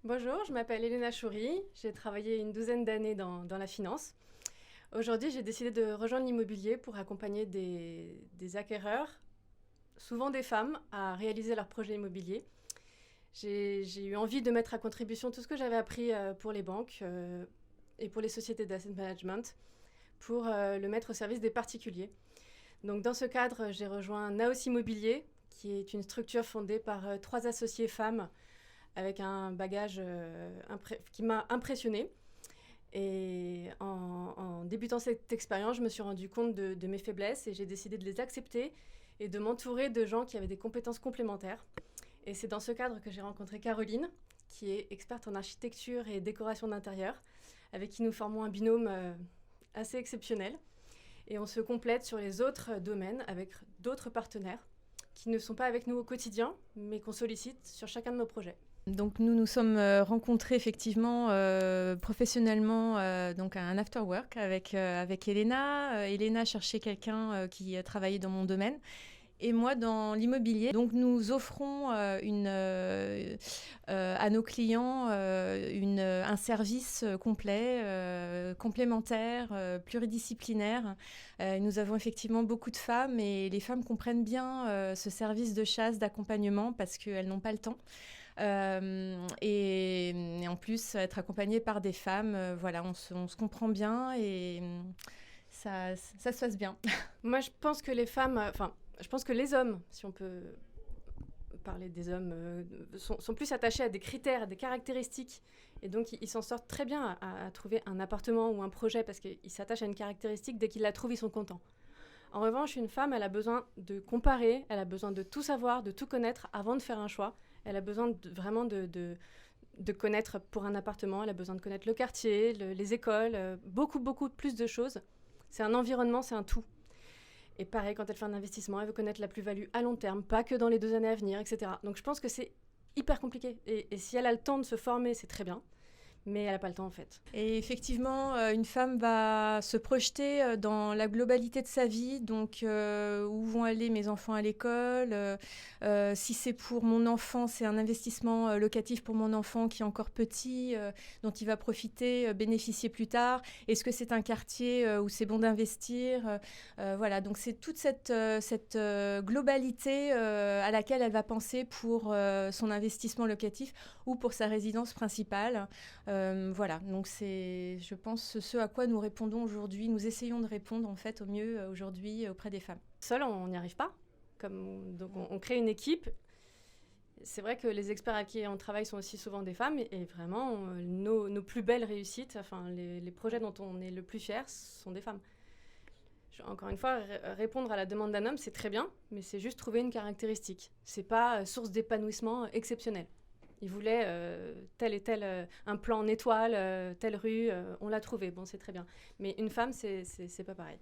Bonjour, je m'appelle Elena Choury, j'ai travaillé une douzaine d'années dans la finance. Aujourd'hui, j'ai décidé de rejoindre l'immobilier pour accompagner des acquéreurs, souvent des femmes, à réaliser leurs projets immobiliers. J'ai eu envie de mettre à contribution tout ce que j'avais appris pour les banques et pour les sociétés d'asset management pour le mettre au service des particuliers. Donc dans ce cadre, j'ai rejoint Naos Immobilier, qui est une structure fondée par trois associées femmes avec un bagage qui m'a impressionnée. Et en débutant cette expérience, je me suis rendu compte de mes faiblesses et j'ai décidé de les accepter et de m'entourer de gens qui avaient des compétences complémentaires. Et c'est dans ce cadre que j'ai rencontré Caroline, qui est experte en architecture et décoration d'intérieur, avec qui nous formons un binôme assez exceptionnel. Et on se complète sur les autres domaines avec d'autres partenaires qui ne sont pas avec nous au quotidien, mais qu'on sollicite sur chacun de nos projets. Donc nous nous sommes rencontrés effectivement professionnellement donc à un after work avec Elena. Elena cherchait quelqu'un qui travaillait dans mon domaine. Et moi, dans l'immobilier, donc nous offrons à nos clients un service complet, complémentaire, pluridisciplinaire. Nous avons effectivement beaucoup de femmes et les femmes comprennent bien ce service de chasse, d'accompagnement parce qu'elles n'ont pas le temps. Et en plus, être accompagnées par des femmes, voilà, on se comprend bien et ça se passe bien. Moi, je pense que les femmes, je pense que les hommes, si on peut parler des hommes, sont plus attachés à des critères, à des caractéristiques. Et donc, ils s'en sortent très bien à trouver un appartement ou un projet parce qu'ils s'attachent à une caractéristique. Dès qu'ils la trouvent, ils sont contents. En revanche, une femme, elle a besoin de comparer, elle a besoin de tout savoir, de tout connaître avant de faire un choix. Elle a besoin vraiment de connaître pour un appartement, elle a besoin de connaître le quartier, les écoles, beaucoup plus de choses. C'est un environnement, c'est un tout. Et pareil, quand elle fait un investissement, elle veut connaître la plus-value à long terme, pas que dans les 2 années à venir, etc. Donc je pense que c'est hyper compliqué. Et si elle a le temps de se former, c'est très bien. Mais elle n'a pas le temps en fait. Et effectivement, une femme va se projeter dans la globalité de sa vie, donc où vont aller mes enfants à l'école, si c'est pour mon enfant, c'est un investissement locatif pour mon enfant qui est encore petit, dont il va profiter, bénéficier plus tard. Est-ce que c'est un quartier où c'est bon d'investir voilà, donc c'est toute cette globalité à laquelle elle va penser pour son investissement locatif ou pour sa résidence principale. Voilà, donc c'est, je pense, ce à quoi nous répondons aujourd'hui. Nous essayons de répondre en fait au mieux aujourd'hui auprès des femmes. Seul, on n'y arrive pas. Donc on crée une équipe. C'est vrai que les experts avec qui on travaille sont aussi souvent des femmes. Et vraiment, nos plus belles réussites, enfin les projets dont on est le plus fier, sont des femmes. Encore une fois, répondre à la demande d'un homme, c'est très bien, mais c'est juste trouver une caractéristique. C'est pas source d'épanouissement exceptionnel. Il voulait tel et tel, un plan en étoile, telle rue, on l'a trouvé, bon c'est très bien. Mais une femme, c'est pas pareil.